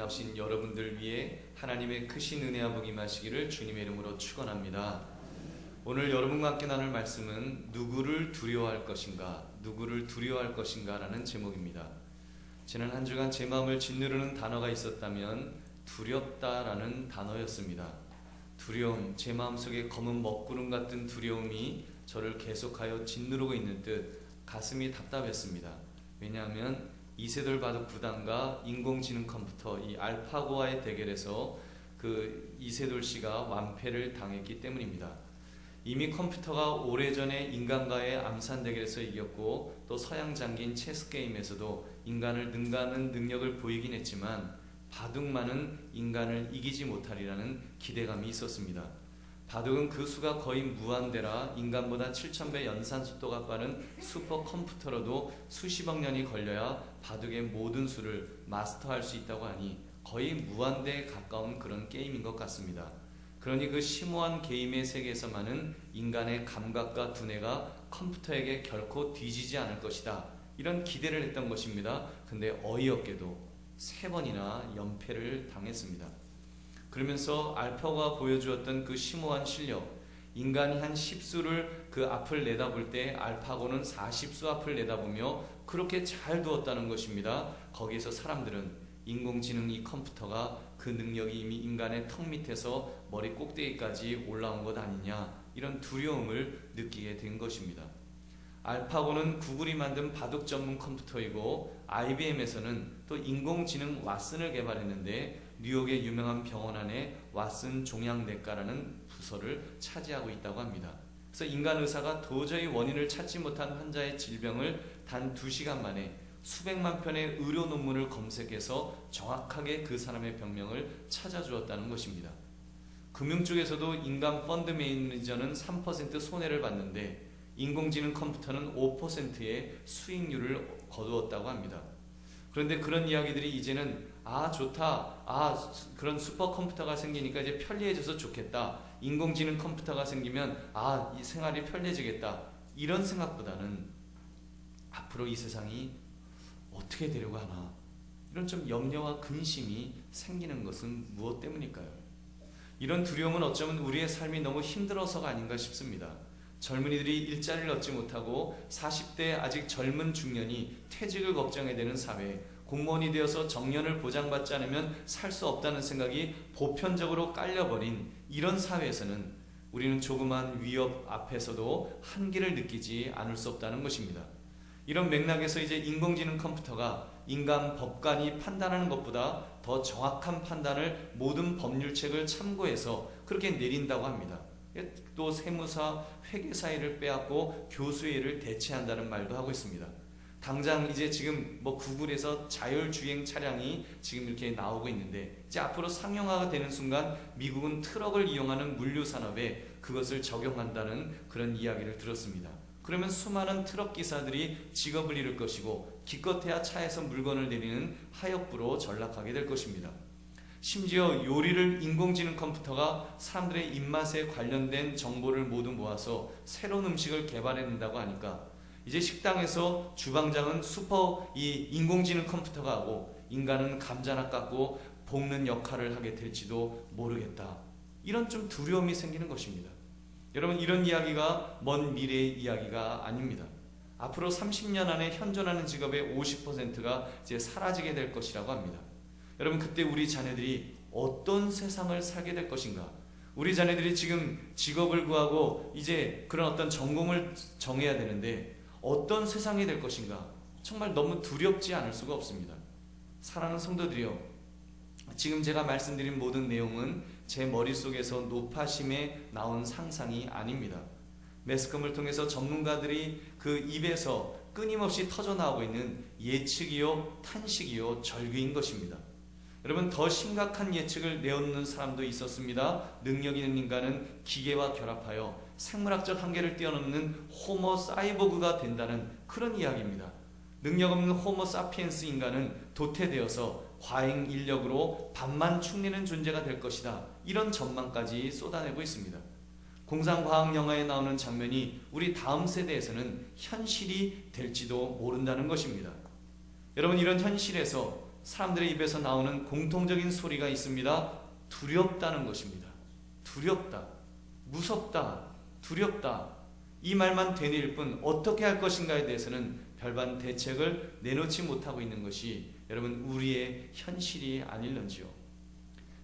나오신 여러분들 위해 하나님의 크신 은혜와 복이 임하시기를 주님의 이름으로 축원합니다. 오늘 여러분과 함께 나눌 말씀은 누구를 두려워할 것인가, 누구를 두려워할 것인가 라는 제목입니다. 지난 한 주간 제 마음을 짓누르는 단어가 있었다면 두렵다라는 단어였습니다. 두려움, 제 마음속에 검은 먹구름 같은 두려움이 저를 계속하여 짓누르고 있는 듯 가슴이 답답했습니다. 왜냐하면 이세돌 바둑 구단과 인공지능 컴퓨터 이 알파고와의 대결에서 그 이세돌 씨가 완패를 당했기 때문입니다. 이미 컴퓨터가 오래전에 인간과의 암산 대결에서 이겼고 또 서양 장기인 체스 게임에서도 인간을 능가하는 능력을 보이긴 했지만 바둑만은 인간을 이기지 못하리라는 기대감이 있었습니다. 바둑은 그 수가 거의 무한대라 인간보다 7000배 연산 속도가 빠른 슈퍼컴퓨터로도 수십억 년이 걸려야 바둑의 모든 수를 마스터할 수 있다고 하니 거의 무한대에 가까운 그런 게임인 것 같습니다. 그러니 그 심오한 게임의 세계에서만은 인간의 감각과 두뇌가 컴퓨터에게 결코 뒤지지 않을 것이다, 이런 기대를 했던 것입니다. 근데 어이없게도 3번이나 연패를 당했습니다. 그러면서 알파고가 보여주었던 그 심오한 실력, 인간이 한 10수를 그 앞을 내다볼 때 알파고는 40수 앞을 내다보며 그렇게 잘 두었다는 것입니다. 거기에서 사람들은 인공지능 이 컴퓨터가 그 능력이 이미 인간의 턱 밑에서 머리 꼭대기까지 올라온 것 아니냐, 이런 두려움을 느끼게 된 것입니다. 알파고는 구글이 만든 바둑 전문 컴퓨터이고 IBM에서는 또 인공지능 왓슨을 개발했는데 뉴욕의 유명한 병원 안에 왓슨 종양내과라는 부서를 차지하고 있다고 합니다. 그래서 인간 의사가 도저히 원인을 찾지 못한 환자의 질병을 단 2시간 만에 수백만 편의 의료 논문을 검색해서 정확하게 그 사람의 병명을 찾아주었다는 것입니다. 금융 쪽에서도 인간 펀드 매니저는 3% 손해를 봤는데 인공지능 컴퓨터는 5%의 수익률을 거두었다고 합니다. 그런데 그런 이야기들이 이제는 좋다, 그런 슈퍼컴퓨터가 생기니까 이제 편리해져서 좋겠다, 인공지능 컴퓨터가 생기면 이 생활이 편리해지겠다, 이런 생각보다는 앞으로 이 세상이 어떻게 되려고 하나, 이런 좀 염려와 근심이 생기는 것은 무엇 때문일까요? 이런 두려움은 어쩌면 우리의 삶이 너무 힘들어서가 아닌가 싶습니다. 젊은이들이 일자리를 얻지 못하고 40대 아직 젊은 중년이 퇴직을 걱정해야 되는 사회, 공무원이 되어서 정년을 보장받지 않으면 살 수 없다는 생각이 보편적으로 깔려버린 이런 사회에서는 우리는 조그만 위협 앞에서도 한계를 느끼지 않을 수 없다는 것입니다. 이런 맥락에서 이제 인공지능 컴퓨터가 인간 법관이 판단하는 것보다 더 정확한 판단을 모든 법률책을 참고해서 그렇게 내린다고 합니다. 또 세무사, 회계사 일을 빼앗고 교수의 일을 대체한다는 말도 하고 있습니다. 당장 이제 지금 구글에서 자율주행 차량이 지금 이렇게 나오고 있는데 이제 앞으로 상용화가 되는 순간 미국은 트럭을 이용하는 물류 산업에 그것을 적용한다는 그런 이야기를 들었습니다. 그러면 수많은 트럭 기사들이 직업을 잃을 것이고 기껏해야 차에서 물건을 내리는 하역부로 전락하게 될 것입니다. 심지어 요리를 인공지능 컴퓨터가 사람들의 입맛에 관련된 정보를 모두 모아서 새로운 음식을 개발해낸다고 하니까 이제 식당에서 주방장은 이 인공지능 컴퓨터가 하고 인간은 감자나 깎고 볶는 역할을 하게 될지도 모르겠다, 이런 좀 두려움이 생기는 것입니다. 여러분, 이런 이야기가 먼 미래의 이야기가 아닙니다. 앞으로 30년 안에 현존하는 직업의 50%가 이제 사라지게 될 것이라고 합니다. 여러분, 그때 우리 자녀들이 어떤 세상을 살게 될 것인가? 우리 자녀들이 지금 직업을 구하고 이제 그런 어떤 전공을 정해야 되는데 어떤 세상이 될 것인가? 정말 너무 두렵지 않을 수가 없습니다. 사랑하는 성도들이여, 지금 제가 말씀드린 모든 내용은 제 머릿속에서 노파심에 나온 상상이 아닙니다. 매스컴을 통해서 전문가들이 그 입에서 끊임없이 터져나오고 있는 예측이요, 탄식이요, 절규인 것입니다. 여러분, 더 심각한 예측을 내놓는 사람도 있었습니다. 능력 있는 인간은 기계와 결합하여 생물학적 한계를 뛰어넘는 호모 사이보그가 된다는 그런 이야기입니다. 능력 없는 호모 사피엔스 인간은 도태되어서 과잉 인력으로 밥만 축내는 존재가 될 것이다, 이런 전망까지 쏟아내고 있습니다. 공상과학 영화에 나오는 장면이 우리 다음 세대에서는 현실이 될지도 모른다는 것입니다. 여러분, 이런 현실에서 사람들의 입에서 나오는 공통적인 소리가 있습니다. 두렵다는 것입니다. 두렵다, 무섭다, 두렵다. 이 말만 되뇌일 뿐 어떻게 할 것인가에 대해서는 별반 대책을 내놓지 못하고 있는 것이 여러분 우리의 현실이 아닐런지요.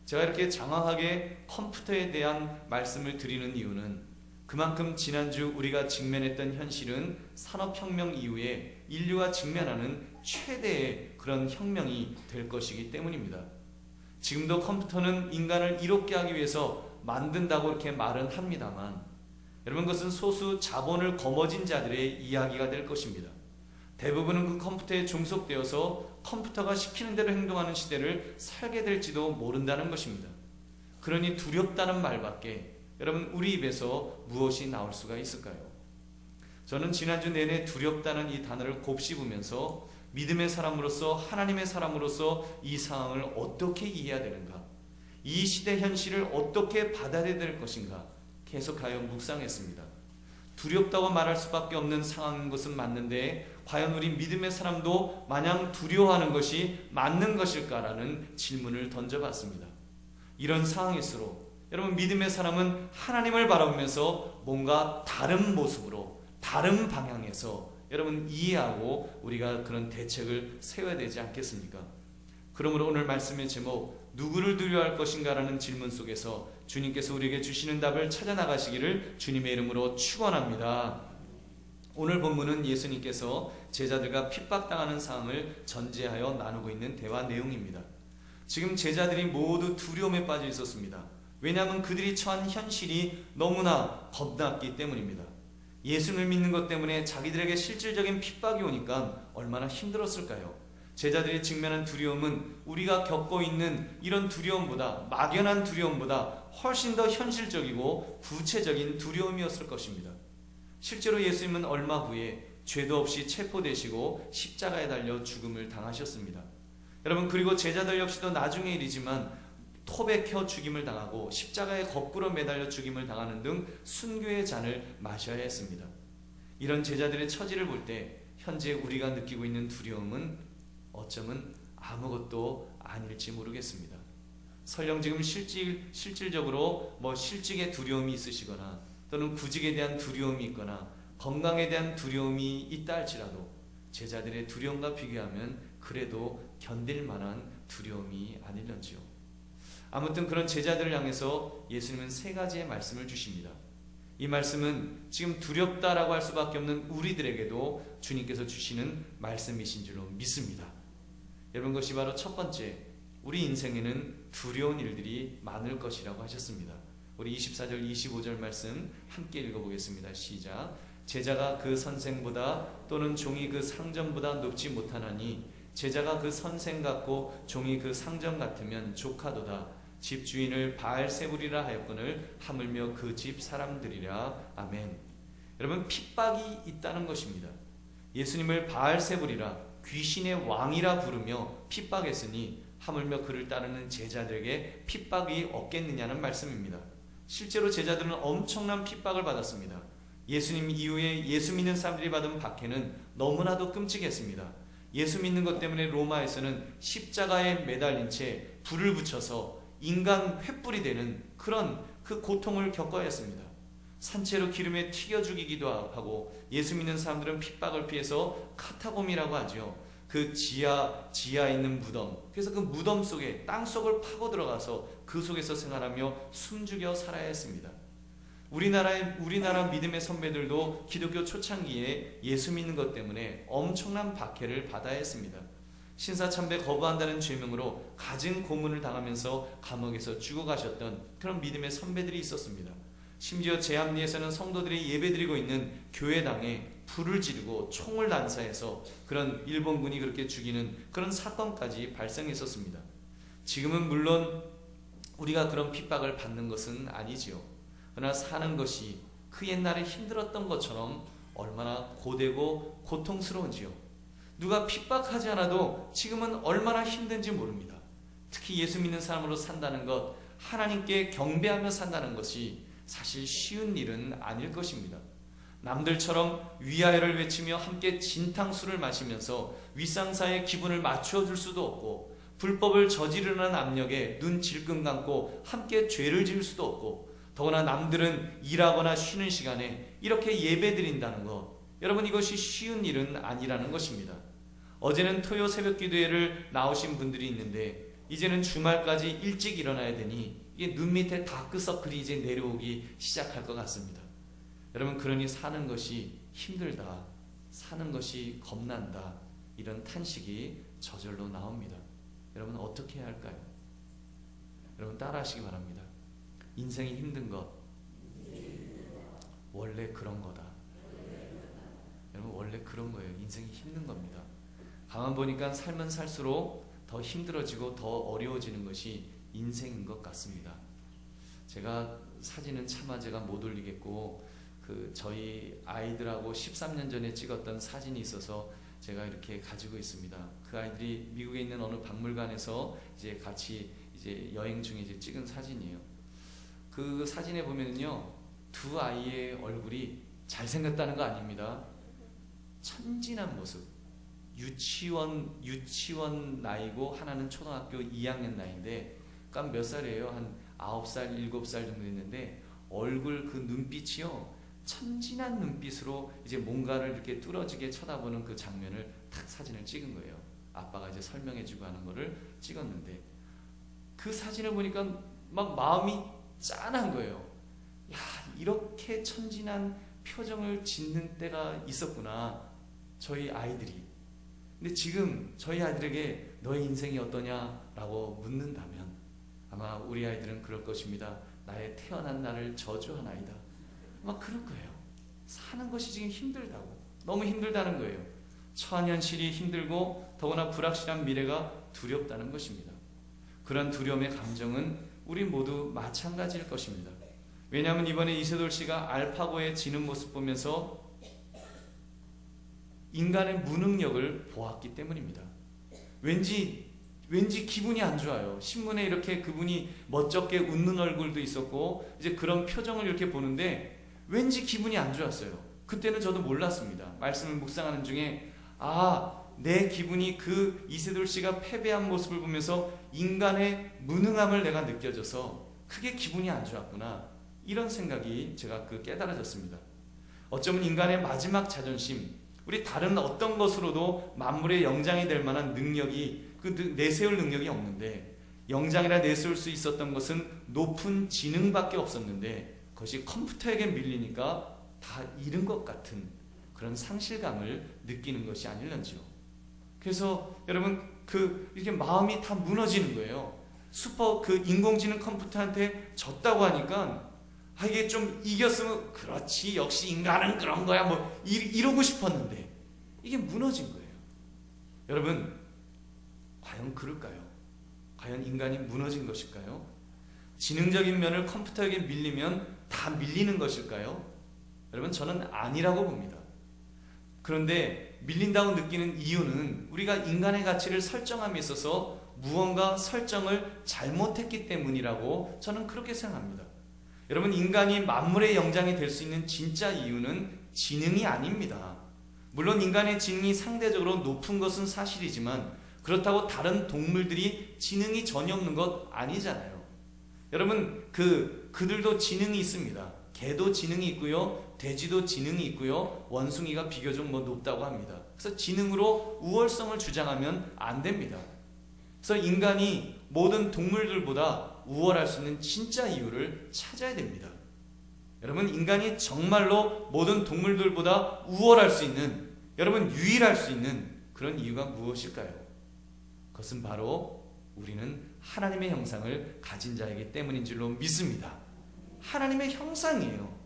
제가 이렇게 장황하게 컴퓨터에 대한 말씀을 드리는 이유는 그만큼 지난주 우리가 직면했던 현실은 산업혁명 이후에 인류가 직면하는 최대의 그런 혁명이 될 것이기 때문입니다. 지금도 컴퓨터는 인간을 이롭게 하기 위해서 만든다고 이렇게 말은 합니다만 여러분 그것은 소수 자본을 거머쥔 자들의 이야기가 될 것입니다. 대부분은 그 컴퓨터에 종속되어서 컴퓨터가 시키는 대로 행동하는 시대를 살게 될지도 모른다는 것입니다. 그러니 두렵다는 말밖에 여러분 우리 입에서 무엇이 나올 수가 있을까요? 저는 지난주 내내 두렵다는 이 단어를 곱씹으면서 믿음의 사람으로서 하나님의 사람으로서 이 상황을 어떻게 이해해야 되는가, 이 시대 현실을 어떻게 받아들여야 될 것인가 계속하여 묵상했습니다. 두렵다고 말할 수밖에 없는 상황인 것은 맞는데 과연 우리 믿음의 사람도 마냥 두려워하는 것이 맞는 것일까라는 질문을 던져봤습니다. 이런 상황일수록 여러분 믿음의 사람은 하나님을 바라보면서 뭔가 다른 모습으로 다른 방향에서 여러분 이해하고 우리가 그런 대책을 세워야 되지 않겠습니까? 그러므로 오늘 말씀의 제목 누구를 두려워할 것인가 라는 질문 속에서 주님께서 우리에게 주시는 답을 찾아 나가시기를 주님의 이름으로 축원합니다. 오늘 본문은 예수님께서 제자들과 핍박당하는 상황을 전제하여 나누고 있는 대화 내용입니다. 지금 제자들이 모두 두려움에 빠져 있었습니다. 왜냐하면 그들이 처한 현실이 너무나 겁났기 때문입니다. 예수를 믿는 것 때문에 자기들에게 실질적인 핍박이 오니까 얼마나 힘들었을까요? 제자들이 직면한 두려움은 우리가 겪고 있는 이런 두려움보다, 막연한 두려움보다 훨씬 더 현실적이고 구체적인 두려움이었을 것입니다. 실제로 예수님은 얼마 후에 죄도 없이 체포되시고 십자가에 달려 죽음을 당하셨습니다. 여러분 그리고 제자들 역시도 나중의 일이지만 토백혀 죽임을 당하고 십자가에 거꾸로 매달려 죽임을 당하는 등 순교의 잔을 마셔야 했습니다. 이런 제자들의 처지를 볼 때 현재 우리가 느끼고 있는 두려움은 어쩌면 아무것도 아닐지 모르겠습니다. 설령 지금 실질적으로 실직의 두려움이 있으시거나 또는 구직에 대한 두려움이 있거나 건강에 대한 두려움이 있다 할지라도 제자들의 두려움과 비교하면 그래도 견딜 만한 두려움이 아닐런지요. 아무튼 그런 제자들을 향해서 예수님은 세 가지의 말씀을 주십니다. 이 말씀은 지금 두렵다라고 할 수밖에 없는 우리들에게도 주님께서 주시는 말씀이신 줄로 믿습니다. 여러분 그것이 바로 첫 번째, 우리 인생에는 두려운 일들이 많을 것이라고 하셨습니다. 우리 24절 25절 말씀 함께 읽어보겠습니다. 시작. 제자가 그 선생보다 또는 종이 그 상전보다 높지 못하나니 제자가 그 선생 같고 종이 그 상전 같으면 족하도다. 집주인을 바알세불이라 하였거늘 하물며 그 집 사람들이라. 아멘. 여러분 핍박이 있다는 것입니다. 예수님을 바알세불이라 귀신의 왕이라 부르며 핍박했으니 하물며 그를 따르는 제자들에게 핍박이 없겠느냐는 말씀입니다. 실제로 제자들은 엄청난 핍박을 받았습니다. 예수님 이후에 예수 믿는 사람들이 받은 박해는 너무나도 끔찍했습니다. 예수 믿는 것 때문에 로마에서는 십자가에 매달린 채 불을 붙여서 인간 횃불이 되는 그런 그 고통을 겪어야 했습니다. 산채로 기름에 튀겨 죽이기도 하고 예수 믿는 사람들은 핍박을 피해서 카타콤이라고 하죠. 그 지하에 있는 무덤, 그래서 그 무덤 속에 땅속을 파고 들어가서 그 속에서 생활하며 숨죽여 살아야 했습니다. 우리나라 믿음의 선배들도 기독교 초창기에 예수 믿는 것 때문에 엄청난 박해를 받아야 했습니다. 신사참배 거부한다는 죄명으로 갖은 고문을 당하면서 감옥에서 죽어가셨던 그런 믿음의 선배들이 있었습니다. 심지어 제합리에서는 성도들이 예배드리고 있는 교회당에 불을 지르고 총을 난사해서 그런 일본군이 그렇게 죽이는 그런 사건까지 발생했었습니다. 지금은 물론 우리가 그런 핍박을 받는 것은 아니지요. 그러나 사는 것이 그 옛날에 힘들었던 것처럼 얼마나 고되고 고통스러운지요. 누가 핍박하지 않아도 지금은 얼마나 힘든지 모릅니다. 특히 예수 믿는 사람으로 산다는 것, 하나님께 경배하며 산다는 것이 사실 쉬운 일은 아닐 것입니다. 남들처럼 위하여를 외치며 함께 진탕수를 마시면서 윗상사의 기분을 맞춰줄 수도 없고 불법을 저지르는 압력에 눈 질끈 감고 함께 죄를 지을 수도 없고, 더구나 남들은 일하거나 쉬는 시간에 이렇게 예배 드린다는 것, 여러분 이것이 쉬운 일은 아니라는 것입니다. 어제는 토요 새벽 기도회를 나오신 분들이 있는데 이제는 주말까지 일찍 일어나야 되니 이게 눈 밑에 다크서클이 이제 내려오기 시작할 것 같습니다. 여러분, 그러니 사는 것이 힘들다, 사는 것이 겁난다, 이런 탄식이 저절로 나옵니다. 여러분, 어떻게 해야 할까요? 여러분, 따라하시기 바랍니다. 인생이 힘든 것 원래 그런 거다. 여러분, 원래 그런 거예요. 인생이 힘든 겁니다. 가만 보니까 살면 살수록 더 힘들어지고 더 어려워지는 것이 인생인 것 같습니다. 제가 사진은 차마 제가 못 올리겠고, 저희 아이들하고 13년 전에 찍었던 사진이 있어서 제가 이렇게 가지고 있습니다. 그 아이들이 미국에 있는 어느 박물관에서 이제 같이 이제 여행 중에 이제 찍은 사진이에요. 그 사진에 보면요, 두 아이의 얼굴이 잘생겼다는 거 아닙니다. 천진한 모습. 유치원 나이고 하나는 초등학교 2학년 나이인데, 그러니까 몇 살이에요? 한 9살, 7살 정도 됐는데 얼굴 그 눈빛이요, 천진한 눈빛으로 이제 뭔가를 이렇게 뚫어지게 쳐다보는 그 장면을 탁 사진을 찍은 거예요. 아빠가 이제 설명해주고 하는 거를 찍었는데, 그 사진을 보니까 막 마음이 짠한 거예요. 야, 이렇게 천진한 표정을 짓는 때가 있었구나, 저희 아이들이. 근데 지금 저희 아이들에게 너의 인생이 어떠냐라고 묻는다면 아마 우리 아이들은 그럴 것입니다. 나의 태어난 날을 저주하나이다. 막 그럴 거예요. 사는 것이 지금 힘들다고, 너무 힘들다는 거예요. 처한현실이 힘들고 더구나 불확실한 미래가 두렵다는 것입니다. 그런 두려움의 감정은 우리 모두 마찬가지일 것입니다. 왜냐하면 이번에 이세돌 씨가 알파고의 지는 모습 보면서 인간의 무능력을 보았기 때문입니다. 왠지 기분이 안 좋아요. 신문에 이렇게 그분이 멋쩍게 웃는 얼굴도 있었고 이제 그런 표정을 이렇게 보는데 왠지 기분이 안 좋았어요. 그때는 저도 몰랐습니다. 말씀을 묵상하는 중에 내 기분이 그 이세돌 씨가 패배한 모습을 보면서 인간의 무능함을 내가 느껴져서 크게 기분이 안 좋았구나, 이런 생각이 제가 깨달아졌습니다. 어쩌면 인간의 마지막 자존심, 우리 다른 어떤 것으로도 만물의 영장이 될 만한 능력이, 내세울 능력이 없는데, 영장이라 내세울 수 있었던 것은 높은 지능밖에 없었는데 그것이 컴퓨터에게 밀리니까 다 잃은 것 같은 그런 상실감을 느끼는 것이 아닐런지요. 그래서 여러분, 이렇게 마음이 다 무너지는 거예요. 인공지능 컴퓨터한테 졌다고 하니까 이게 좀 이겼으면 그렇지, 역시 인간은 그런 거야, 뭐 이러고 싶었는데 이게 무너진 거예요. 여러분, 과연 그럴까요? 과연 인간이 무너진 것일까요? 지능적인 면을 컴퓨터에게 밀리면 다 밀리는 것일까요? 여러분, 저는 아니라고 봅니다. 그런데 밀린다고 느끼는 이유는 우리가 인간의 가치를 설정함에 있어서 무언가 설정을 잘못했기 때문이라고 저는 그렇게 생각합니다. 여러분, 인간이 만물의 영장이 될 수 있는 진짜 이유는 지능이 아닙니다. 물론 인간의 지능이 상대적으로 높은 것은 사실이지만 그렇다고 다른 동물들이 지능이 전혀 없는 것 아니잖아요. 여러분, 그들도 지능이 있습니다. 개도 지능이 있고요, 돼지도 지능이 있고요, 원숭이가 비교적 높다고 합니다. 그래서 지능으로 우월성을 주장하면 안 됩니다. 그래서 인간이 모든 동물들보다 우월할 수 있는 진짜 이유를 찾아야 됩니다. 여러분, 인간이 정말로 모든 동물들보다 우월할 수 있는, 여러분 유일할 수 있는 그런 이유가 무엇일까요? 그것은 바로 우리는 하나님의 형상을 가진 자이기 때문인 줄로 믿습니다. 하나님의 형상이에요.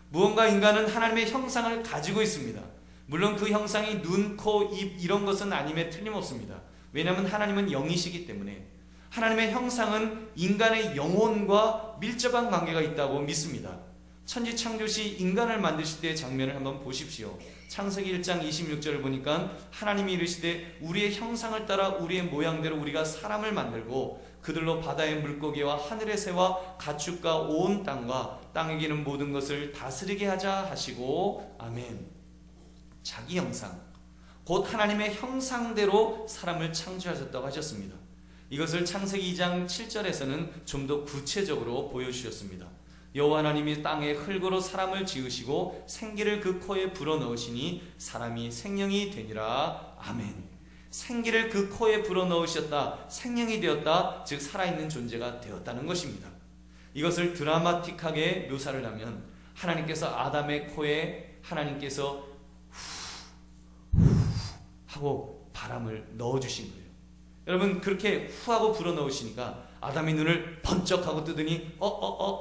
무언가 인간은 하나님의 형상을 가지고 있습니다. 물론 그 형상이 눈, 코, 입 이런 것은 아님에 틀림없습니다. 왜냐하면 하나님은 영이시기 때문에. 하나님의 형상은 인간의 영혼과 밀접한 관계가 있다고 믿습니다. 천지창조시 인간을 만드실 때의 장면을 한번 보십시오. 창세기 1장 26절을 보니까 하나님이 이르시되 우리의 형상을 따라 우리의 모양대로 우리가 사람을 만들고 그들로 바다의 물고기와 하늘의 새와 가축과 온 땅과 땅에 기는 모든 것을 다스리게 하자 하시고, 아멘. 자기 형상, 곧 하나님의 형상대로 사람을 창조하셨다고 하셨습니다. 이것을 창세기 2장 7절에서는 좀 더 구체적으로 보여주셨습니다. 여호와 하나님이 땅에 흙으로 사람을 지으시고 생기를 그 코에 불어넣으시니 사람이 생명이 되니라. 아멘. 생기를 그 코에 불어넣으셨다. 생명이 되었다. 즉 살아있는 존재가 되었다는 것입니다. 이것을 드라마틱하게 묘사를 하면 하나님께서 아담의 코에 하나님께서 후 하고 바람을 넣어주신 거예요. 여러분, 그렇게 후 하고 불어넣으시니까 아담의 눈을 번쩍하고 뜨더니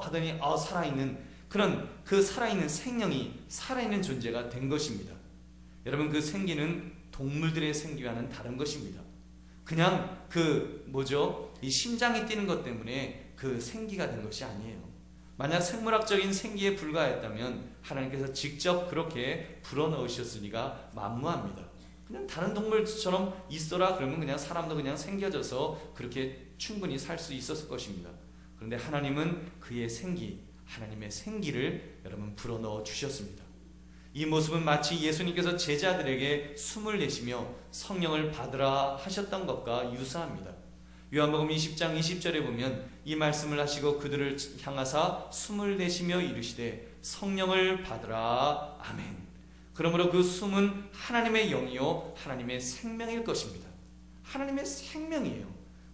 하더니 살아있는 그런 그 살아있는 생명이 살아있는 존재가 된 것입니다. 여러분, 그 생기는 동물들의 생기와는 다른 것입니다. 그냥 이 심장이 뛰는 것 때문에 그 생기가 된 것이 아니에요. 만약 생물학적인 생기에 불과했다면 하나님께서 직접 그렇게 불어넣으셨을 리가 만무합니다. 그냥 다른 동물처럼 있어라 그러면 그냥 사람도 그냥 생겨져서 그렇게 충분히 살 수 있었을 것입니다. 그런데 하나님은 그의 생기, 하나님의 생기를 여러분 불어넣어 주셨습니다. 이 모습은 마치 예수님께서 제자들에게 숨을 내쉬며 성령을 받으라 하셨던 것과 유사합니다. 요한복음 20장 20절에 보면 이 말씀을 하시고 그들을 향하사 숨을 내쉬며 이르시되 성령을 받으라. 아멘. 그러므로 그 숨은 하나님의 영이요 하나님의 생명일 것입니다. 하나님의 생명이에요.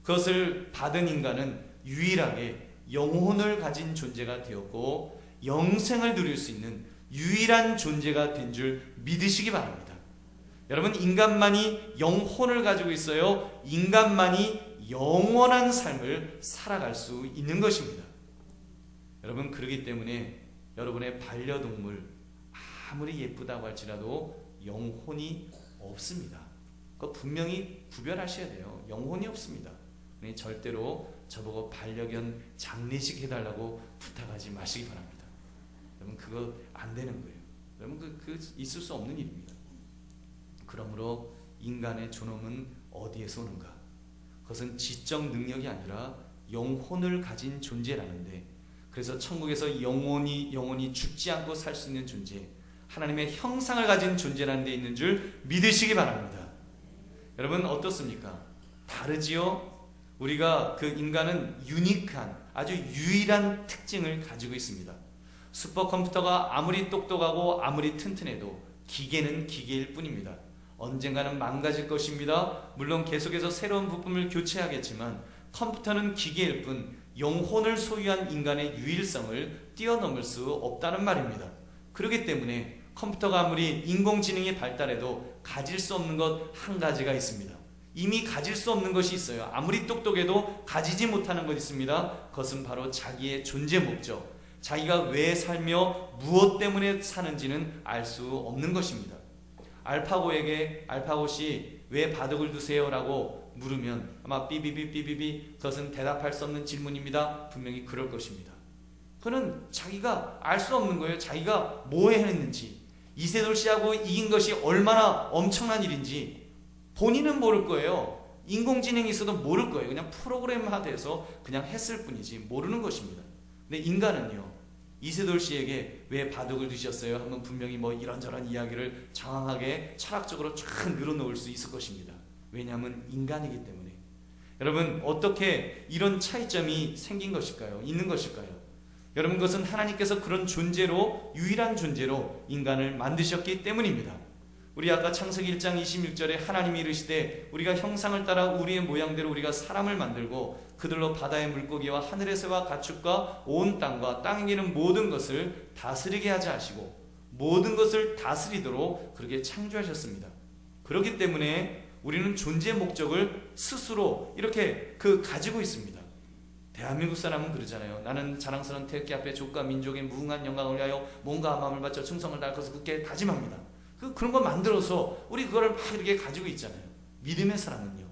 그것을 받은 인간은 유일하게 영혼을 가진 존재가 되었고 영생을 누릴 수 있는 유일한 존재가 된 줄 믿으시기 바랍니다. 여러분, 인간만이 영혼을 가지고 있어요. 인간만이 영원한 삶을 살아갈 수 있는 것입니다. 여러분, 그렇기 때문에 여러분의 반려동물 아무리 예쁘다고 할지라도 영혼이 없습니다. 그거 분명히 구별하셔야 돼요. 영혼이 없습니다. 절대로 저보고 반려견 장례식 해달라고 부탁하지 마시기 바랍니다. 여러분, 그거 안 되는 거예요. 여러분, 그 있을 수 없는 일입니다. 그러므로 인간의 존엄은 어디에서 오는가? 그것은 지적 능력이 아니라 영혼을 가진 존재라는데, 그래서 천국에서 영혼이 죽지 않고 살 수 있는 존재, 하나님의 형상을 가진 존재라는 데 있는 줄 믿으시기 바랍니다. 여러분, 어떻습니까? 다르지요? 우리가 인간은 유니크한 아주 유일한 특징을 가지고 있습니다. 슈퍼컴퓨터가 아무리 똑똑하고 아무리 튼튼해도 기계는 기계일 뿐입니다. 언젠가는 망가질 것입니다. 물론 계속해서 새로운 부품을 교체하겠지만 컴퓨터는 기계일 뿐 영혼을 소유한 인간의 유일성을 뛰어넘을 수 없다는 말입니다. 그렇기 때문에 컴퓨터가 아무리 인공지능이 발달해도 가질 수 없는 것 한 가지가 있습니다. 이미 가질 수 없는 것이 있어요. 아무리 똑똑해도 가지지 못하는 것이 있습니다. 그것은 바로 자기의 존재 목적, 자기가 왜 살며 무엇 때문에 사는지는 알 수 없는 것입니다. 알파고시 왜 바둑을 두세요? 라고 물으면 아마 삐비비 그것은 대답할 수 없는 질문입니다. 분명히 그럴 것입니다. 그는 자기가 알 수 없는 거예요. 자기가 뭐 했는지, 이세돌 씨하고 이긴 것이 얼마나 엄청난 일인지 본인은 모를 거예요. 인공지능이 있어도 모를 거예요. 그냥 프로그램화돼서 그냥 했을 뿐이지 모르는 것입니다. 근데 인간은요, 이세돌 씨에게 왜 바둑을 두셨어요? 하면 분명히 이런저런 이야기를 장황하게 철학적으로 쫙 늘어놓을 수 있을 것입니다. 왜냐하면 인간이기 때문에. 여러분, 어떻게 이런 차이점이 생긴 것일까요? 있는 것일까요? 여러분, 그것은 하나님께서 그런 존재로, 유일한 존재로 인간을 만드셨기 때문입니다. 우리 아까 창세기 1장 26절에 하나님이 이르시되 우리가 형상을 따라 우리의 모양대로 우리가 사람을 만들고 그들로 바다의 물고기와 하늘의 새와 가축과 온 땅과 땅에 기는 모든 것을 다스리게 하자 하시고 모든 것을 다스리도록 그렇게 창조하셨습니다. 그렇기 때문에 우리는 존재 목적을 스스로 이렇게 가지고 있습니다. 대한민국 사람은 그러잖아요. 나는 자랑스러운 태극기 앞에 족과 민족의 무궁한 영광을 위하여 몸과 마음을 바쳐 충성을 다할 것을 굳게 다짐합니다. 그런 거 만들어서 우리 그거를 막 이렇게 가지고 있잖아요. 믿음의 사람은요,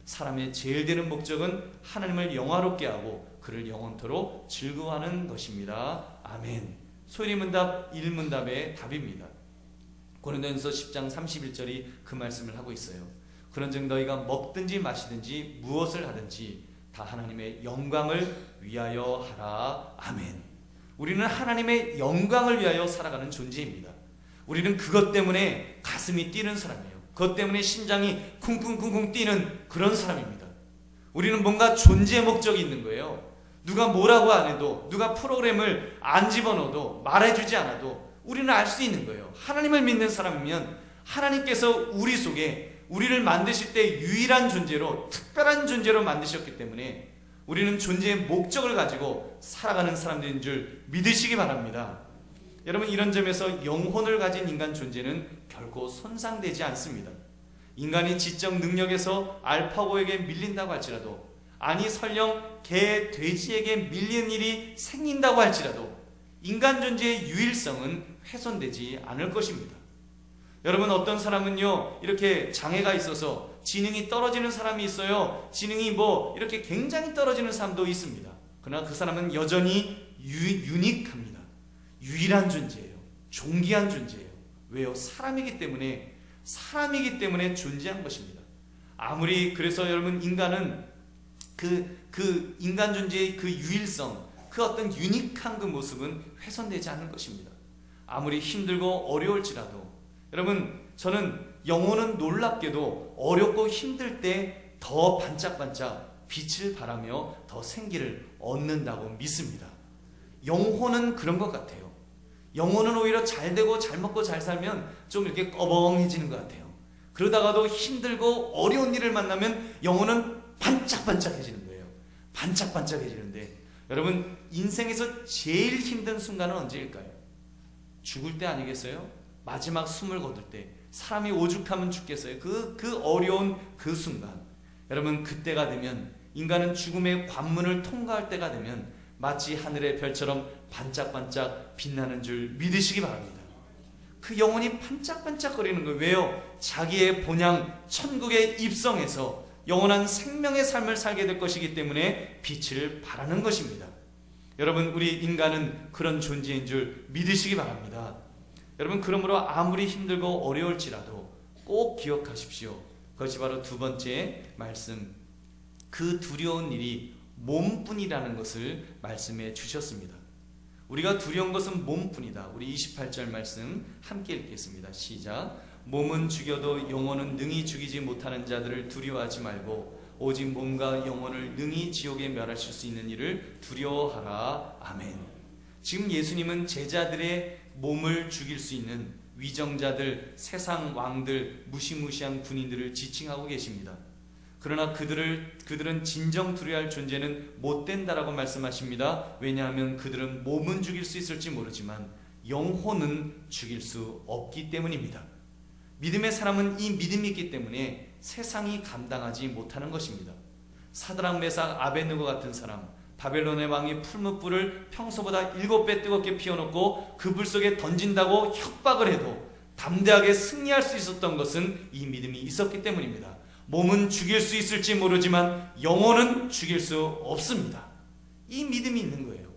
사람의 제일 되는 목적은 하나님을 영화롭게 하고 그를 영원토록 즐거워하는 것입니다. 아멘. 소리문답 1문답의 답입니다. 고린도전서 10장 31절이 그 말씀을 하고 있어요. 그런즉 너희가 먹든지 마시든지 무엇을 하든지 다 하나님의 영광을 위하여 하라. 아멘. 우리는 하나님의 영광을 위하여 살아가는 존재입니다. 우리는 그것 때문에 가슴이 뛰는 사람이에요. 그것 때문에 심장이 쿵쿵쿵쿵 뛰는 그런 사람입니다. 우리는 뭔가 존재 목적이 있는 거예요. 누가 뭐라고 안 해도, 누가 프로그램을 안 집어넣어도, 말해주지 않아도 우리는 알 수 있는 거예요. 하나님을 믿는 사람이면 하나님께서 우리 속에 우리를 만드실 때 유일한 존재로, 특별한 존재로 만드셨기 때문에 우리는 존재의 목적을 가지고 살아가는 사람들인 줄 믿으시기 바랍니다. 여러분, 이런 점에서 영혼을 가진 인간 존재는 결코 손상되지 않습니다. 인간이 지적 능력에서 알파고에게 밀린다고 할지라도, 아니 설령 개, 돼지에게 밀리는 일이 생긴다고 할지라도 인간 존재의 유일성은 훼손되지 않을 것입니다. 여러분, 어떤 사람은요, 이렇게 장애가 있어서 지능이 떨어지는 사람이 있어요. 지능이 이렇게 굉장히 떨어지는 사람도 있습니다. 그러나 그 사람은 여전히 유니크합니다. 유일한 존재예요. 존귀한 존재예요. 왜요? 사람이기 때문에 존재한 것입니다. 아무리 그래서 여러분, 인간은 그 인간 존재의 그 유일성, 그 어떤 유니크한 그 모습은 훼손되지 않을 것입니다. 아무리 힘들고 어려울지라도, 여러분, 저는 영혼은 놀랍게도 어렵고 힘들 때 더 반짝반짝 빛을 발하며 더 생기를 얻는다고 믿습니다. 영혼은 그런 것 같아요. 영혼은 오히려 잘 되고 잘 먹고 잘 살면 좀 이렇게 꺼벙해지는 것 같아요. 그러다가도 힘들고 어려운 일을 만나면 영혼은 반짝반짝해지는 거예요. 반짝반짝해지는데, 여러분, 인생에서 제일 힘든 순간은 언제일까요? 죽을 때 아니겠어요? 마지막 숨을 거둘 때, 사람이 오죽하면 죽겠어요. 그 어려운 그 순간, 여러분, 그때가 되면, 인간은 죽음의 관문을 통과할 때가 되면 마치 하늘의 별처럼 반짝반짝 빛나는 줄 믿으시기 바랍니다. 그 영혼이 반짝반짝거리는 거예요. 왜요? 자기의 본향 천국에 입성해서 영원한 생명의 삶을 살게 될 것이기 때문에 빛을 발하는 것입니다. 여러분, 우리 인간은 그런 존재인 줄 믿으시기 바랍니다. 여러분, 그러므로 아무리 힘들고 어려울지라도 꼭 기억하십시오. 그것이 바로 두 번째 말씀, 그 두려운 일이 몸뿐이라는 것을 말씀해 주셨습니다. 우리가 두려운 것은 몸뿐이다. 우리 28절 말씀 함께 읽겠습니다. 시작. 몸은 죽여도 영혼은 능히 죽이지 못하는 자들을 두려워하지 말고 오직 몸과 영혼을 능히 지옥에 멸하실 수 있는 이를 두려워하라. 아멘. 지금 예수님은 제자들의 몸을 죽일 수 있는 위정자들, 세상 왕들, 무시무시한 군인들을 지칭하고 계십니다. 그러나 그들은 진정 두려워할 존재는 못 된다라고 말씀하십니다. 왜냐하면 그들은 몸은 죽일 수 있을지 모르지만 영혼은 죽일 수 없기 때문입니다. 믿음의 사람은 이 믿음이 있기 때문에 세상이 감당하지 못하는 것입니다. 사드락, 메삭, 아벳느고 같은 사람, 바벨론의 왕이 풀무불을 평소보다 7배 뜨겁게 피워놓고 그 불 속에 던진다고 협박을 해도 담대하게 승리할 수 있었던 것은 이 믿음이 있었기 때문입니다. 몸은 죽일 수 있을지 모르지만 영혼은 죽일 수 없습니다. 이 믿음이 있는 거예요.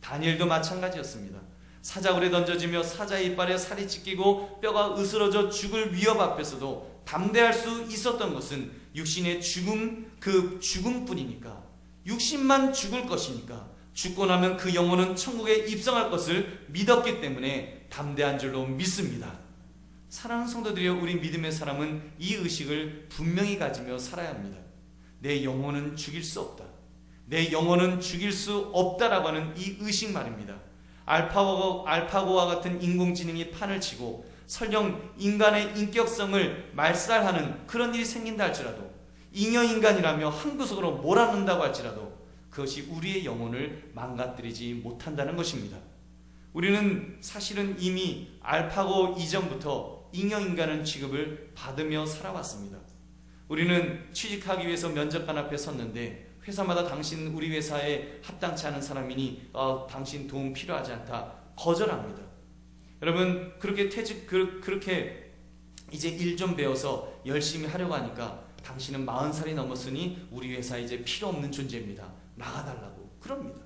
다니엘도 마찬가지였습니다. 사자굴에 던져지며 사자의 이빨에 살이 찢기고 뼈가 으스러져 죽을 위협 앞에서도 담대할 수 있었던 것은 육신의 죽음뿐이니까, 육신만 죽을 것이니까, 죽고 나면 그 영혼은 천국에 입성할 것을 믿었기 때문에 담대한 줄로 믿습니다. 사랑하는 성도들이여, 우리 믿음의 사람은 이 의식을 분명히 가지며 살아야 합니다. 내 영혼은 죽일 수 없다. 내 영혼은 죽일 수 없다라고 하는 이 의식 말입니다. 알파고와 같은 인공지능이 판을 치고 설령 인간의 인격성을 말살하는 그런 일이 생긴다 할지라도, 잉여인간이라며 한 구석으로 몰아넣는다고 할지라도 그것이 우리의 영혼을 망가뜨리지 못한다는 것입니다. 우리는 사실은 이미 알파고 이전부터 잉여인간은 취급을 받으며 살아왔습니다. 우리는 취직하기 위해서 면접관 앞에 섰는데 회사마다 당신 우리 회사에 합당치 않은 사람이니 당신 도움 필요하지 않다 거절합니다. 여러분, 그렇게 이제 일 좀 배워서 열심히 하려고 하니까 당신은 40살이 넘었으니 우리 회사에 이제 필요 없는 존재입니다. 나가달라고 그럽니다.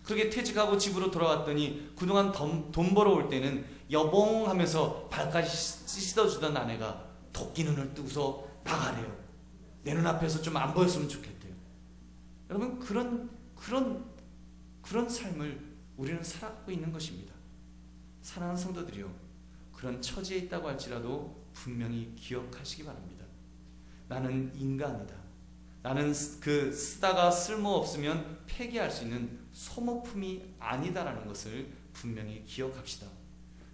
그렇게 퇴직하고 집으로 돌아왔더니 그동안 돈 벌어올 때는 여봉하면서 발까지 씻어주던 아내가 토끼 눈을 뜨고서 나가래요. 내 눈앞에서 좀 안 보였으면 좋겠대요. 여러분, 그런 삶을 우리는 살아가고 있는 것입니다. 사랑하는 성도들이요, 그런 처지에 있다고 할지라도 분명히 기억하시기 바랍니다. 나는 인간이다. 나는 그 쓰다가 쓸모없으면 폐기할 수 있는 소모품이 아니다라는 것을 분명히 기억합시다.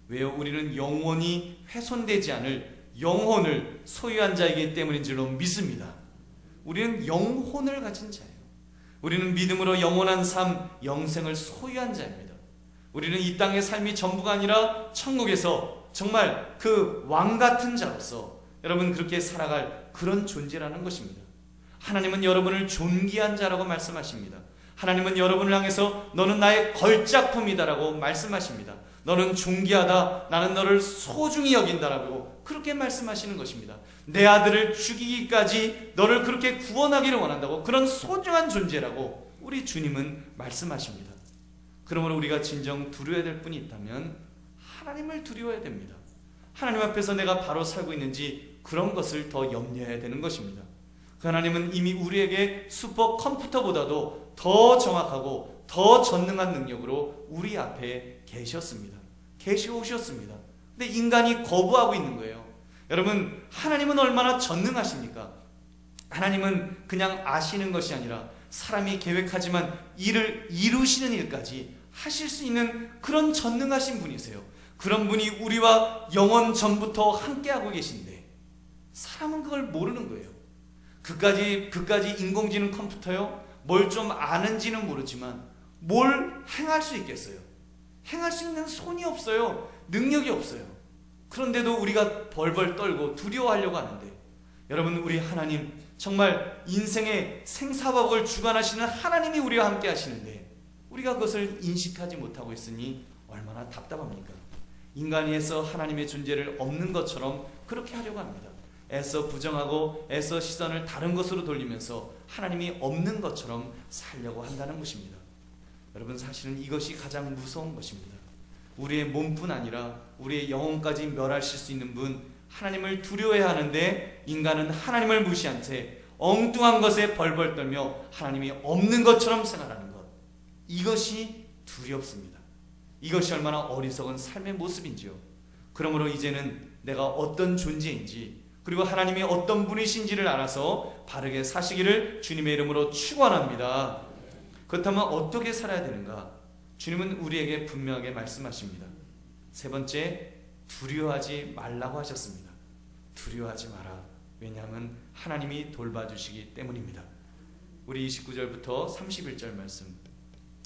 왜요? 우리는 영원히 훼손되지 않을 영혼을 소유한 자이기 때문인 줄로 믿습니다. 우리는 영혼을 가진 자예요. 우리는 믿음으로 영원한 삶, 영생을 소유한 자입니다. 우리는 이 땅의 삶이 전부가 아니라 천국에서 정말 그 왕 같은 자로서 여러분 그렇게 살아갈 그런 존재라는 것입니다. 하나님은 여러분을 존귀한 자라고 말씀하십니다. 하나님은 여러분을 향해서 너는 나의 걸작품이다라고 말씀하십니다. 너는 존귀하다, 나는 너를 소중히 여긴다라고 그렇게 말씀하시는 것입니다. 내 아들을 죽이기까지 너를 그렇게 구원하기를 원한다고, 그런 소중한 존재라고 우리 주님은 말씀하십니다. 그러므로 우리가 진정 두려워야 될 분이 있다면 하나님을 두려워야 됩니다. 하나님 앞에서 내가 바로 살고 있는지 그런 것을 더 염려해야 되는 것입니다. 그 하나님은 이미 우리에게 슈퍼 컴퓨터보다도 더 정확하고 더 전능한 능력으로 우리 앞에 계셨습니다. 계시고 오셨습니다. 근데 인간이 거부하고 있는 거예요. 여러분, 하나님은 얼마나 전능하십니까? 하나님은 그냥 아시는 것이 아니라 사람이 계획하지만 이를 이루시는 일까지 하실 수 있는 그런 전능하신 분이세요. 그런 분이 우리와 영원 전부터 함께하고 계신데 사람은 그걸 모르는 거예요. 그까지 인공지능 컴퓨터요, 뭘 좀 아는지는 모르지만 뭘 행할 수 있겠어요? 행할 수 있는 손이 없어요. 능력이 없어요. 그런데도 우리가 벌벌 떨고 두려워하려고 하는데, 여러분, 우리 하나님 정말 인생의 생사박을 주관하시는 하나님이 우리와 함께 하시는데 우리가 그것을 인식하지 못하고 있으니 얼마나 답답합니까? 인간이 애써 하나님의 존재를 없는 것처럼 그렇게 하려고 합니다. 애써 부정하고 애써 시선을 다른 것으로 돌리면서 하나님이 없는 것처럼 살려고 한다는 것입니다. 여러분, 사실은 이것이 가장 무서운 것입니다. 우리의 몸뿐 아니라 우리의 영혼까지 멸하실 수 있는 분, 하나님을 두려워해야 하는데 인간은 하나님을 무시한 채 엉뚱한 것에 벌벌 떨며 하나님이 없는 것처럼 생활하는 것, 이것이 두렵습니다. 이것이 얼마나 어리석은 삶의 모습인지요. 그러므로 이제는 내가 어떤 존재인지, 그리고 하나님이 어떤 분이신지를 알아서 바르게 사시기를 주님의 이름으로 축원합니다. 그렇다면 어떻게 살아야 되는가? 주님은 우리에게 분명하게 말씀하십니다. 세 번째, 두려워하지 말라고 하셨습니다. 두려워하지 마라. 왜냐하면 하나님이 돌봐주시기 때문입니다. 우리 29절부터 31절 말씀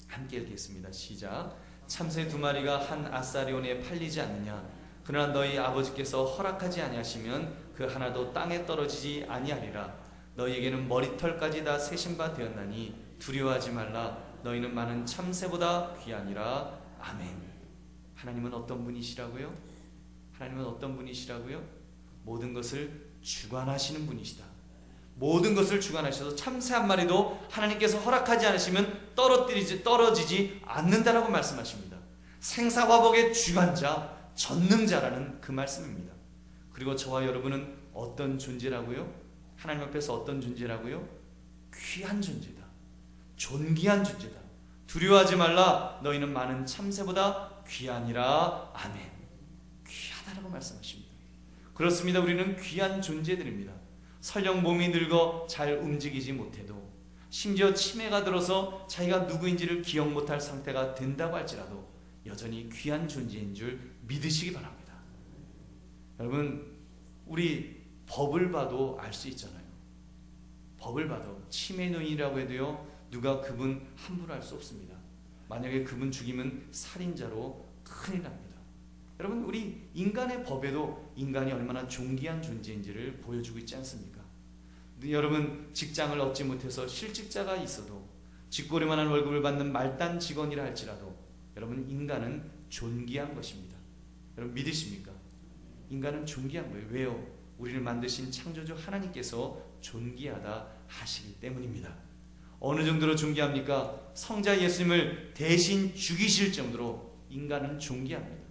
함께 읽겠습니다. 시작. 참새 2마리가 한 아사리온에 팔리지 않느냐? 그러나 너희 아버지께서 허락하지 아니하시면 그 하나도 땅에 떨어지지 아니하리라. 너희에게는 머리털까지 다 세신 바 되었나니 두려워하지 말라. 너희는 많은 참새보다 귀하니라. 아멘. 하나님은 어떤 분이시라고요? 하나님은 어떤 분이시라고요? 모든 것을 주관하시는 분이시다. 모든 것을 주관하셔서 참새 한 마리도 하나님께서 허락하지 않으시면 떨어지지 않는다라고 말씀하십니다. 생사화복의 주관자, 전능자라는 그 말씀입니다. 그리고 저와 여러분은 어떤 존재라고요? 하나님 앞에서 어떤 존재라고요? 귀한 존재다. 존귀한 존재다. 두려워하지 말라. 너희는 많은 참새보다 귀하니라. 아멘. 귀하다라고 말씀하십니다. 그렇습니다. 우리는 귀한 존재들입니다. 설령 몸이 늙어 잘 움직이지 못해도, 심지어 치매가 들어서 자기가 누구인지를 기억 못할 상태가 된다고 할지라도 여전히 귀한 존재인 줄 믿으시기 바랍니다. 여러분, 우리 법을 봐도 알 수 있잖아요. 법을 봐도 치매 노인이라고 해도요, 누가 그분 함부로 할 수 없습니다. 만약에 그분 죽이면 살인자로 큰일 납니다. 여러분, 우리 인간의 법에도 인간이 얼마나 존귀한 존재인지를 보여주고 있지 않습니까? 여러분, 직장을 얻지 못해서 실직자가 있어도, 쥐꼬리만한 월급을 받는 말단 직원이라 할지라도 여러분, 인간은 존귀한 것입니다. 여러분, 믿으십니까? 인간은 존귀한 거예요. 왜요? 우리를 만드신 창조주 하나님께서 존귀하다 하시기 때문입니다. 어느 정도로 존귀합니까? 성자 예수님을 대신 죽이실 정도로 인간은 존귀합니다.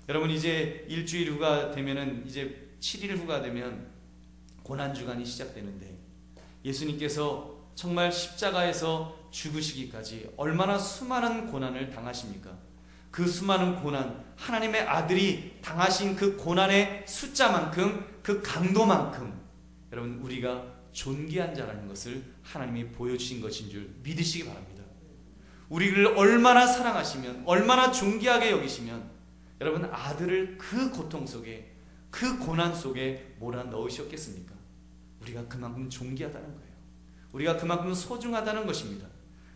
여러분, 이제 일주일 후가 되면은, 이제 7일 후가 되면 고난주간이 시작되는데, 예수님께서 정말 십자가에서 죽으시기까지 얼마나 수많은 고난을 당하십니까? 그 수많은 고난, 하나님의 아들이 당하신 그 고난의 숫자만큼, 그 강도만큼 여러분, 우리가 존귀한 자라는 것을 하나님이 보여주신 것인 줄 믿으시기 바랍니다. 우리를 얼마나 사랑하시면, 얼마나 존귀하게 여기시면 여러분 아들을 그 고통 속에, 그 고난 속에 몰아넣으셨겠습니까? 우리가 그만큼 존귀하다는 거예요. 우리가 그만큼 소중하다는 것입니다.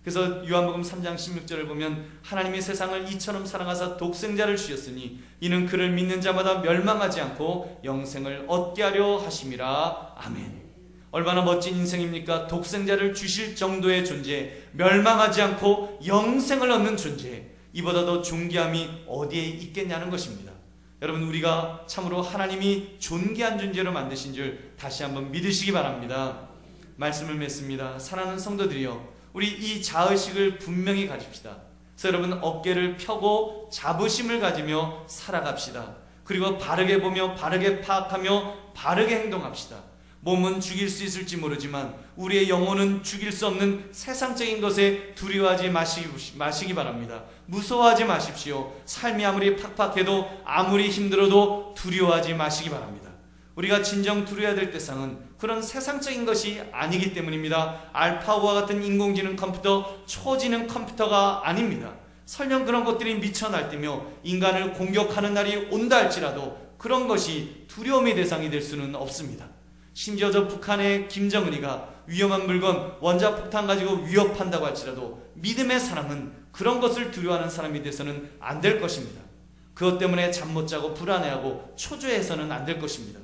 그래서 요한복음 3장 16절을 보면 하나님이 세상을 이처럼 사랑하사 독생자를 주셨으니 이는 그를 믿는 자마다 멸망하지 않고 영생을 얻게 하려 하심이라. 아멘. 얼마나 멋진 인생입니까? 독생자를 주실 정도의 존재, 멸망하지 않고 영생을 얻는 존재, 이보다 더 존귀함이 어디에 있겠냐는 것입니다. 여러분, 우리가 참으로 하나님이 존귀한 존재로 만드신 줄 다시 한번 믿으시기 바랍니다. 말씀을 맺습니다. 사랑하는 성도들이여, 우리 이 자의식을 분명히 가집시다. 그래서 여러분, 어깨를 펴고 자부심을 가지며 살아갑시다. 그리고 바르게 보며 바르게 파악하며 바르게 행동합시다. 몸은 죽일 수 있을지 모르지만 우리의 영혼은 죽일 수 없는 세상적인 것에 두려워하지 마시기 바랍니다. 무서워하지 마십시오. 삶이 아무리 팍팍해도 아무리 힘들어도 두려워하지 마시기 바랍니다. 우리가 진정 두려워야 될 대상은 그런 세상적인 것이 아니기 때문입니다. 알파고와 같은 인공지능 컴퓨터, 초지능 컴퓨터가 아닙니다. 설령 그런 것들이 미쳐 날뛰며 인간을 공격하는 날이 온다 할지라도 그런 것이 두려움의 대상이 될 수는 없습니다. 심지어 저 북한의 김정은이가 위험한 물건, 원자폭탄 가지고 위협한다고 할지라도 믿음의 사람은 그런 것을 두려워하는 사람이 돼서는 안 될 것입니다. 그것 때문에 잠 못 자고 불안해하고 초조해서는 안 될 것입니다.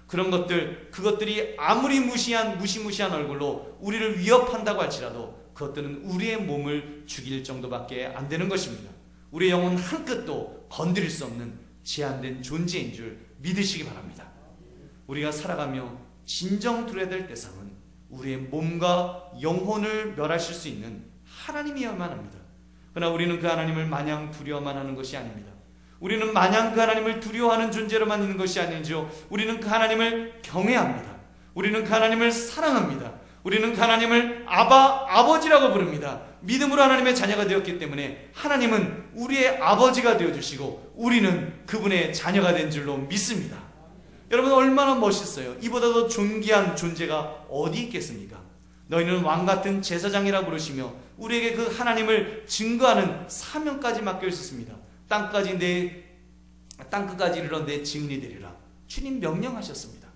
그런 것들, 그것들이 아무리 무시무시한 얼굴로 우리를 위협한다고 할지라도 그것들은 우리의 몸을 죽일 정도밖에 안 되는 것입니다. 우리의 영혼 한 끗도 건드릴 수 없는 제한된 존재인 줄 믿으시기 바랍니다. 우리가 살아가며 진정 두려워야 될 대상은 우리의 몸과 영혼을 멸하실 수 있는 하나님이어야만 합니다. 그러나 우리는 그 하나님을 마냥 두려워만 하는 것이 아닙니다. 우리는 마냥 그 하나님을 두려워하는 존재로만 있는 것이 아니죠. 우리는 그 하나님을 경외합니다. 우리는 그 하나님을 사랑합니다. 우리는 그 하나님을 아버지라고 부릅니다. 믿음으로 하나님의 자녀가 되었기 때문에 하나님은 우리의 아버지가 되어주시고 우리는 그분의 자녀가 된 줄로 믿습니다. 여러분, 얼마나 멋있어요. 이보다 더 존귀한 존재가 어디 있겠습니까? 너희는 왕같은 제사장이라 부르시며 우리에게 그 하나님을 증거하는 사명까지 맡겨주셨습니다. 땅까지 이르러 내 증인이 되리라. 주님 명령하셨습니다.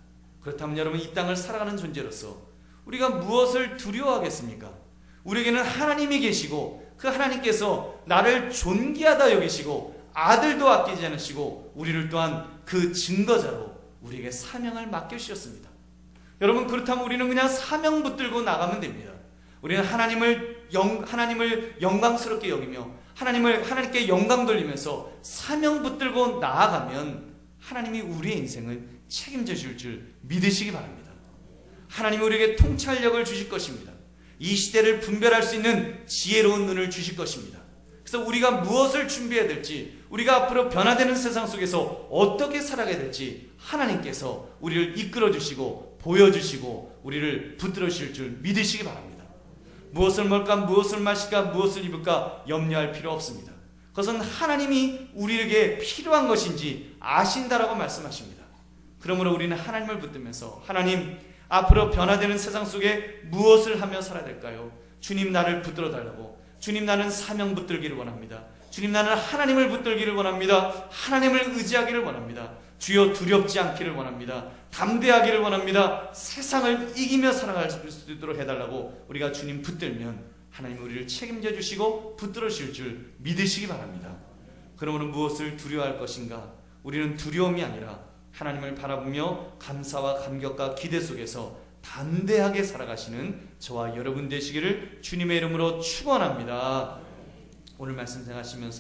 그렇다면 여러분, 이 땅을 살아가는 존재로서 우리가 무엇을 두려워하겠습니까? 우리에게는 하나님이 계시고 그 하나님께서 나를 존귀하다 여기시고 아들도 아끼지 않으시고 우리를 또한 그 증거자로 우리에게 사명을 맡겨주셨습니다. 여러분, 그렇다면 우리는 그냥 사명 붙들고 나가면 됩니다. 우리는 하나님을 영광스럽게 여기며 하나님께 영광 돌리면서 사명 붙들고 나아가면 하나님이 우리의 인생을 책임져 줄 줄 믿으시기 바랍니다. 하나님이 우리에게 통찰력을 주실 것입니다. 이 시대를 분별할 수 있는 지혜로운 눈을 주실 것입니다. 그래서 우리가 무엇을 준비해야 될지, 우리가 앞으로 변화되는 세상 속에서 어떻게 살아가야 될지 하나님께서 우리를 이끌어 주시고 보여주시고 우리를 붙들어 주실 줄 믿으시기 바랍니다. 무엇을 먹을까, 무엇을 마실까, 무엇을 입을까 염려할 필요 없습니다. 그것은 하나님이 우리에게 필요한 것인지 아신다라고 말씀하십니다. 그러므로 우리는 하나님을 붙들면서 하나님, 앞으로 변화되는 세상 속에 무엇을 하며 살아야 될까요? 주님, 나를 붙들어 달라고. 주님, 나는 사명 붙들기를 원합니다. 주님, 나는 하나님을 붙들기를 원합니다. 하나님을 의지하기를 원합니다. 주여, 두렵지 않기를 원합니다. 담대하기를 원합니다. 세상을 이기며 살아갈 수 있도록 해달라고 우리가 주님 붙들면 하나님 우리를 책임져 주시고 붙들어 주실 줄 믿으시기 바랍니다. 그러므로 무엇을 두려워할 것인가? 우리는 두려움이 아니라 하나님을 바라보며 감사와 감격과 기대 속에서 담대하게 살아가시는 저와 여러분 되시기를 주님의 이름으로 축원합니다. 오늘 말씀 생각하시면서